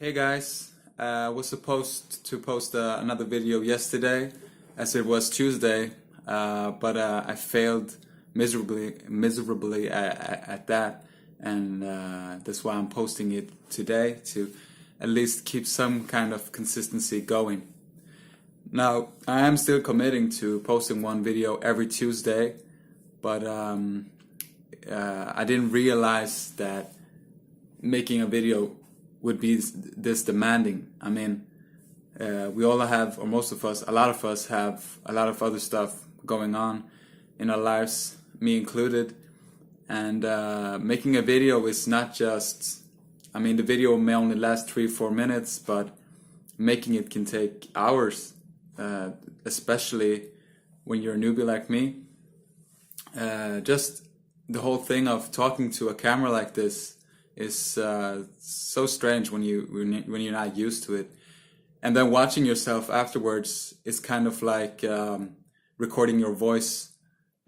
Hey guys, I was supposed to post another video yesterday as it was Tuesday, but I failed miserably at that, and that's why I'm posting it today to at least keep some kind of consistency going. Now, I am still committing to posting one video every Tuesday, but I didn't realize that making a video would be this demanding. I mean, we all have, or most of us, a lot of us have a lot of other stuff going on in our lives, me included. And making a video is not just, I mean, the video may only last 3-4 minutes, but making it can take hours, especially when you're a newbie like me. Just the whole thing of talking to a camera like this is so strange when you're not used to it, and then watching yourself afterwards is kind of like recording your voice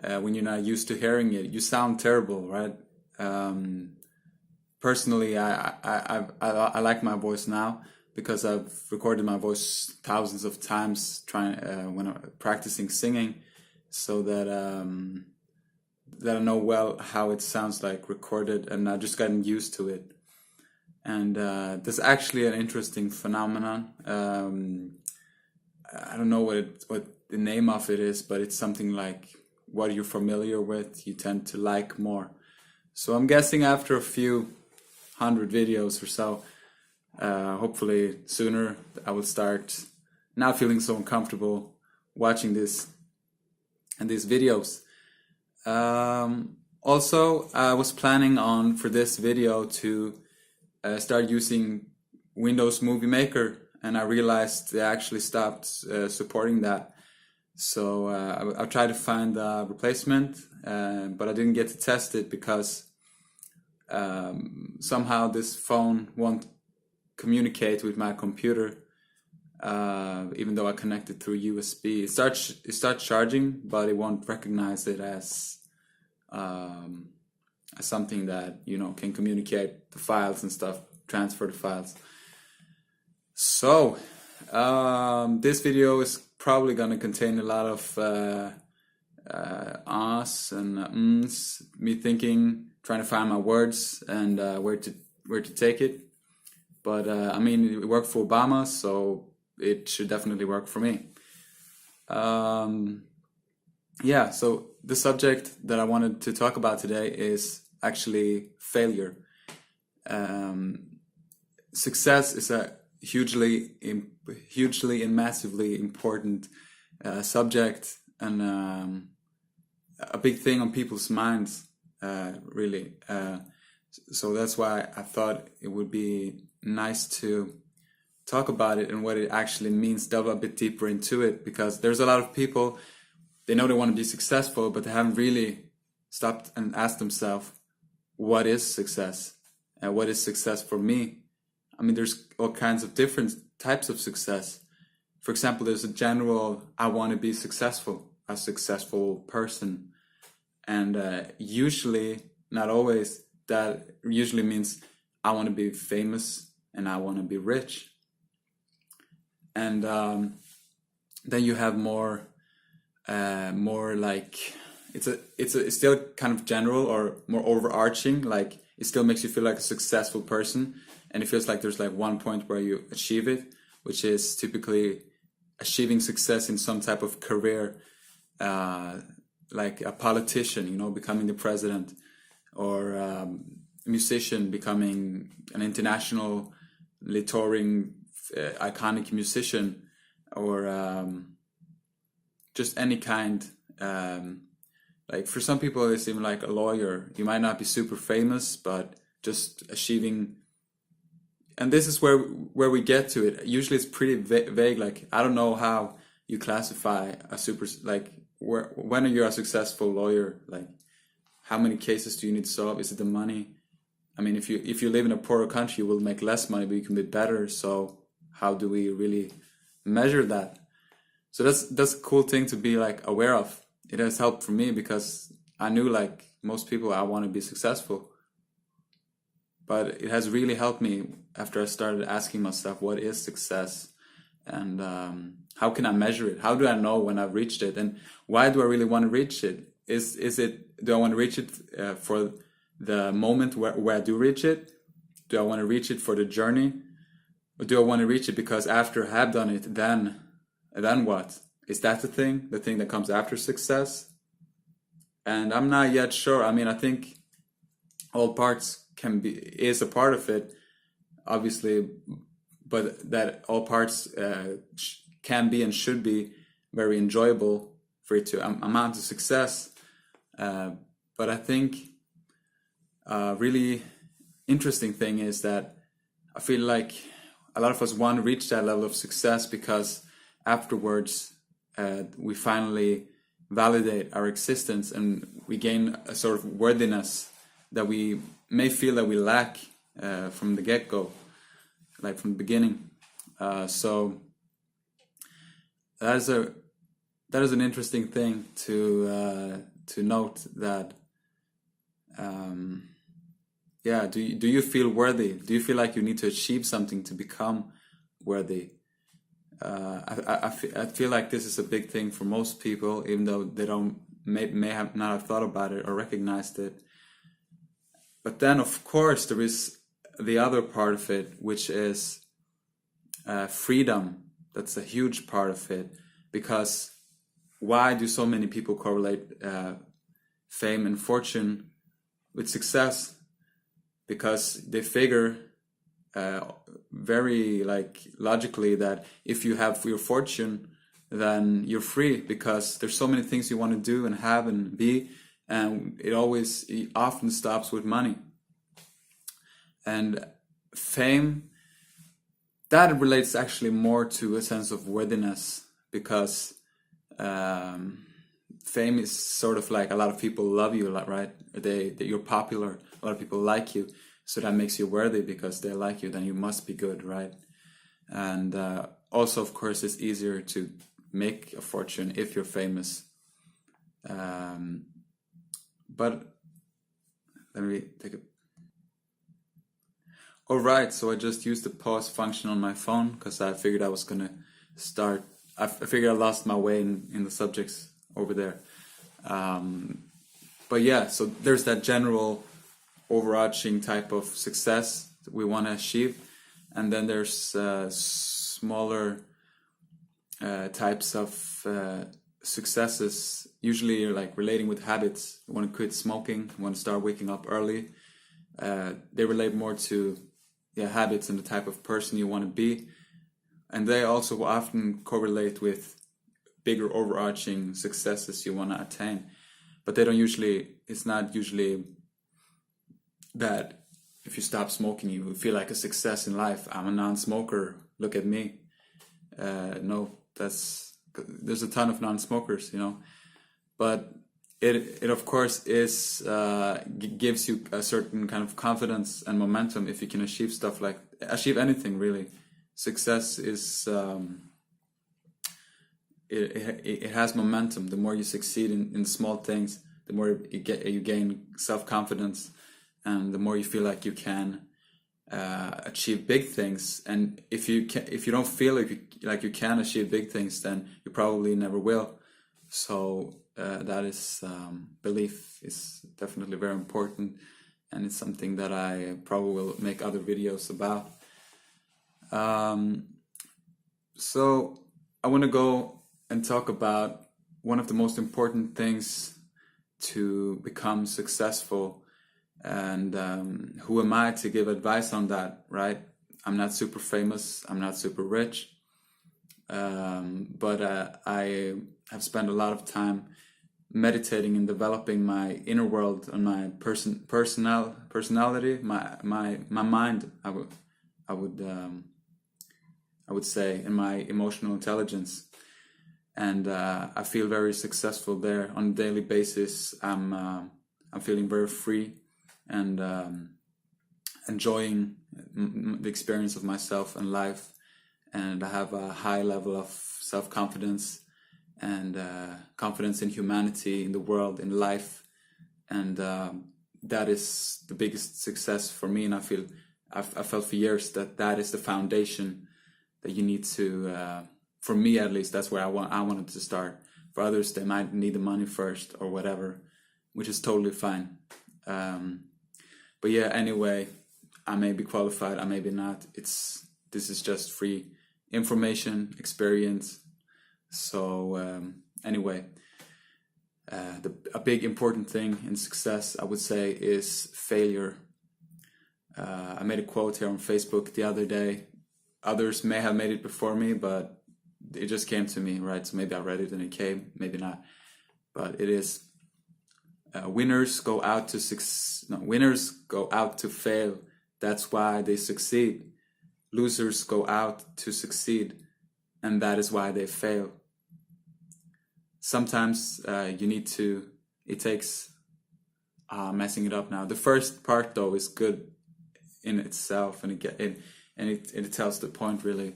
when you're not used to hearing it. You sound terrible, right? Personally, I like my voice now because I've recorded my voice thousands of times when I'm practicing singing, so that I know well how it sounds like recorded, and I've just gotten used to it. And there's actually an interesting phenomenon. I don't know what the name of it is, but it's something like what you're familiar with, you tend to like more. So I'm guessing after a few hundred videos or so, hopefully sooner, I will start not feeling so uncomfortable watching this and these videos. Also, I was planning on for this video to start using Windows Movie Maker, and I realized they actually stopped supporting that. So I tried to find a replacement, but I didn't get to test it because somehow this phone won't communicate with my computer, even though I connected through USB. It starts charging, but it won't recognize it as something that, you know, can communicate the files and stuff, transfer the files. So this video is probably going to contain a lot of ahs and ums, me thinking, trying to find my words and where to take it. But I mean, it worked for Obama, so it should definitely work for me. Yeah, so the subject that I wanted to talk about today is actually failure. Success is a hugely and massively important subject, and a big thing on people's minds, really. So that's why I thought it would be nice to talk about it and what it actually means, delve a bit deeper into it, because there's a lot of people, they know they want to be successful, but they haven't really stopped and asked themselves, what is success? And what is success for me? I mean, there's all kinds of different types of success. For example, there's a general, I want to be successful, a successful person. And usually, not always, that usually means I want to be famous and I want to be rich. And then you have more like, it's still kind of general or more overarching, like it still makes you feel like a successful person, and it feels like there's like one point where you achieve it, which is typically achieving success in some type of career, like a politician, you know, becoming the president, or a musician, becoming an internationally touring iconic musician, or just any kind. Like for some people, it's even like a lawyer. You might not be super famous, but just achieving. And this is where we get to it. Usually, it's pretty vague. Like I don't know how you classify a super, like when are you a successful lawyer? Like how many cases do you need to solve? Is it the money? I mean, if you live in a poorer country, you will make less money, but you can be better. So how do we really measure that? So that's a cool thing to be like aware of. It has helped for me because I knew, like most people, I want to be successful. but it has really helped me after I started asking myself, what is success? And how can I measure it? How do I know when I've reached it? And why do I really want to reach it? Do I want to reach it for the moment where I do reach it? Do I want to reach it for the journey? Or do I want to reach it because after I have done it, then what? Is that the thing that comes after success? And I'm not yet sure. I mean, I think all parts is a part of it, obviously, but that all parts can be and should be very enjoyable for it to amount to success. But I think a really interesting thing is that I feel like a lot of us want to reach that level of success because afterwards we finally validate our existence and we gain a sort of worthiness that we may feel that we lack from the get-go, like from the beginning. So that is an interesting thing to note that. Do you feel worthy? Do you feel like you need to achieve something to become worthy? I feel like this is a big thing for most people, even though they may have not have thought about it or recognized it. But then, of course, there is the other part of it, which is freedom. That's a huge part of it, because why do so many people correlate fame and fortune with success? Because they figure very logically that if you have your fortune, then you're free, because there's so many things you want to do and have and be, and it often stops with money. And fame, that relates actually more to a sense of worthiness, because fame is sort of like a lot of people love you, right? You're popular, a lot of people like you, so that makes you worthy because they like you, then you must be good, right? And also, of course, it's easier to make a fortune if you're famous. But let me take a... Alright, so I just used the pause function on my phone because I figured I was gonna start. I figured I lost my way in the subjects over there. But yeah, so there's that general overarching type of success that we want to achieve, and then there's smaller types of successes, usually like relating with habits. You want to quit smoking, you want to start waking up early. They relate more to habits and the type of person you want to be, and they also often correlate with bigger overarching successes you want to attain. But it's not usually that if you stop smoking you feel like a success in life. I'm a non-smoker, look at me. No, there's a ton of non-smokers, but it of course is gives you a certain kind of confidence and momentum if you can achieve anything really. Success is it has momentum. The more you succeed in small things, the more you gain self-confidence, and the more you feel like you can achieve big things. And if you don't feel like you can achieve big things, then you probably never will. So that is belief is definitely very important, and it's something that I probably will make other videos about. So I want to go and talk about one of the most important things to become successful. And who am I to give advice on that, right? I'm not super famous, I'm not super rich, but I have spent a lot of time meditating and developing my inner world and my personality, my mind. I would say, and my emotional intelligence, and I feel very successful there on a daily basis. I'm feeling very free and enjoying the experience of myself and life, and I have a high level of self-confidence and confidence in humanity, in the world, in life, and that is the biggest success for me, and I felt for years that that is the foundation that you need to. For me, at least, that's where I wanted to start. For others, they might need the money first or whatever, which is totally fine. But yeah, anyway, I may be qualified, I may be not. This is just free information, experience. So anyway, a big important thing in success, I would say, is failure. I made a quote here on Facebook the other day. Others may have made it before me, but it just came to me, right? So maybe I read it and it came, maybe not. But it is, winners go out to fail. That's why they succeed. Losers go out to succeed, and that is why they fail. Sometimes it takes messing it up now. The first part though is good in itself, and it tells the point really.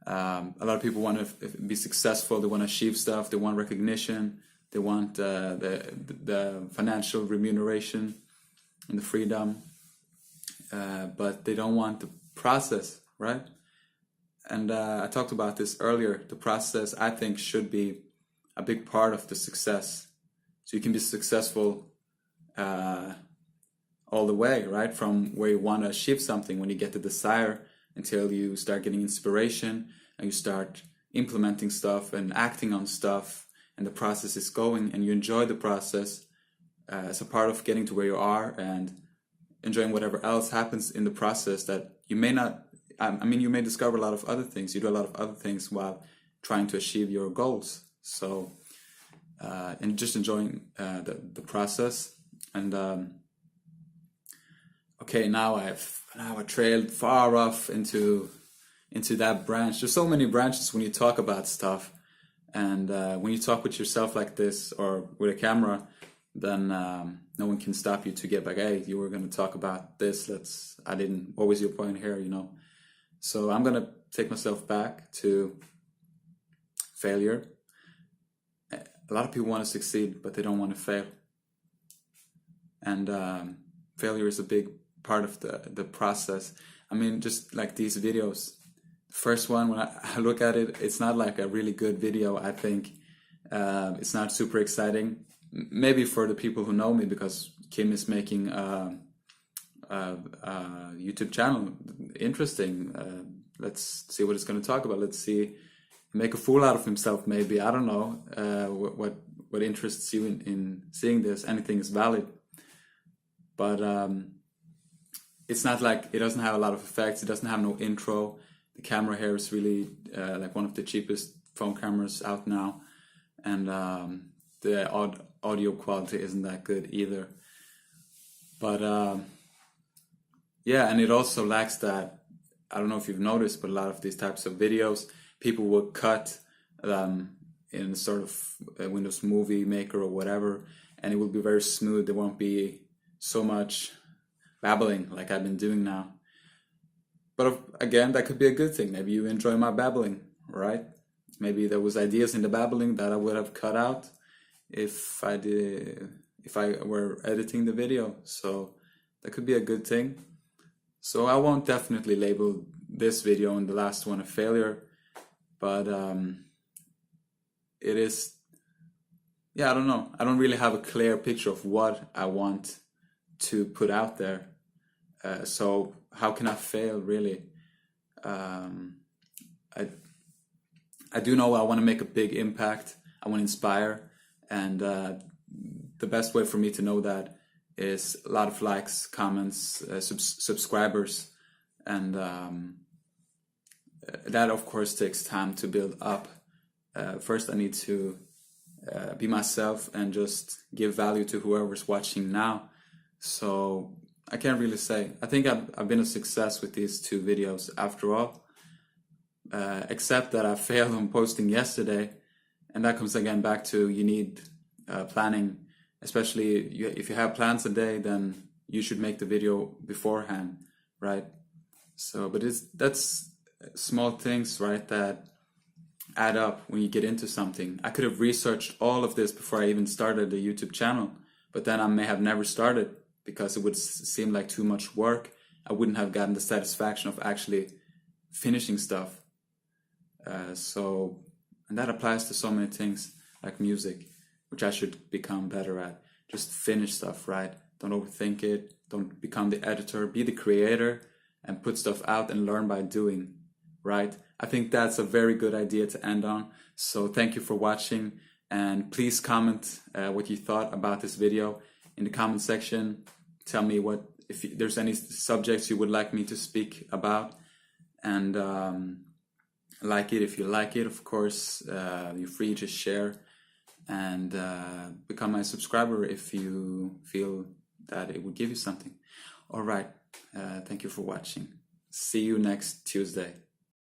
A lot of people want to be successful. They want to achieve stuff. They want recognition. They want the financial remuneration and the freedom, but they don't want the process, right? And I talked about this earlier. The process, I think, should be a big part of the success. So you can be successful all the way, right? From where you want to achieve something, when you get the desire, until you start getting inspiration and you start implementing stuff and acting on stuff, and the process is going, and you enjoy the process as a part of getting to where you are, and enjoying whatever else happens in the process that you may not. I mean, you may discover a lot of other things. You do a lot of other things while trying to achieve your goals. So, and just enjoying the process. And okay, now I trailed far off into that branch. There's so many branches when you talk about stuff, and when you talk with yourself like this or with a camera, then no one can stop you to get back. Hey, you were going to talk about this. What was your point here? You know. So I'm going to take myself back to failure. A lot of people want to succeed, but they don't want to fail. And failure is a big part of the process. I mean, just like these videos, the first one, when I look at it, it's not like a really good video. I think it's not super exciting. Maybe for the people who know me, because Kim is making a YouTube channel. Interesting. Let's see what it's going to talk about. Let's see, make a fool out of himself. Maybe, I don't know what interests you in seeing this. Anything is valid, but it's not like, it doesn't have a lot of effects. It doesn't have no intro. The camera here is really like one of the cheapest phone cameras out now, and the audio quality isn't that good either. But yeah, and it also lacks that, I don't know if you've noticed, but a lot of these types of videos, people will cut in sort of a Windows Movie Maker or whatever, and it will be very smooth. There won't be so much babbling like I've been doing now. But again, that could be a good thing. Maybe you enjoy my babbling, right? Maybe there was ideas in the babbling that I would have cut out if I were editing the video. So that could be a good thing. So I won't definitely label this video and the last one a failure, but it is, yeah, I don't know. I don't really have a clear picture of what I want to put out there. So how can I fail, really? I do know I want to make a big impact. I want to inspire, and the best way for me to know that is a lot of likes, comments, subscribers, and that of course takes time to build up. First I need to be myself and just give value to whoever's watching now. So I can't really say. I think I've been a success with these 2 videos after all, except that I failed on posting yesterday, and that comes again back to, you need planning. Especially if you have plans a day, then you should make the video beforehand, right? So, but that's small things, right, that add up when you get into something. I could have researched all of this before I even started the YouTube channel, but then I may have never started because it would seem like too much work. I wouldn't have gotten the satisfaction of actually finishing stuff. And that applies to so many things like music, which I should become better at. Just finish stuff, right? Don't overthink it. Don't become the editor. Be the creator and put stuff out and learn by doing, right? I think that's a very good idea to end on. So thank you for watching, and please comment what you thought about this video in the comment section. Tell me if there's any subjects you would like me to speak about, and like it if you like it. Of course, you're free to share, and become my subscriber if you feel that it would give you something. All right, thank you for watching. See you next Tuesday.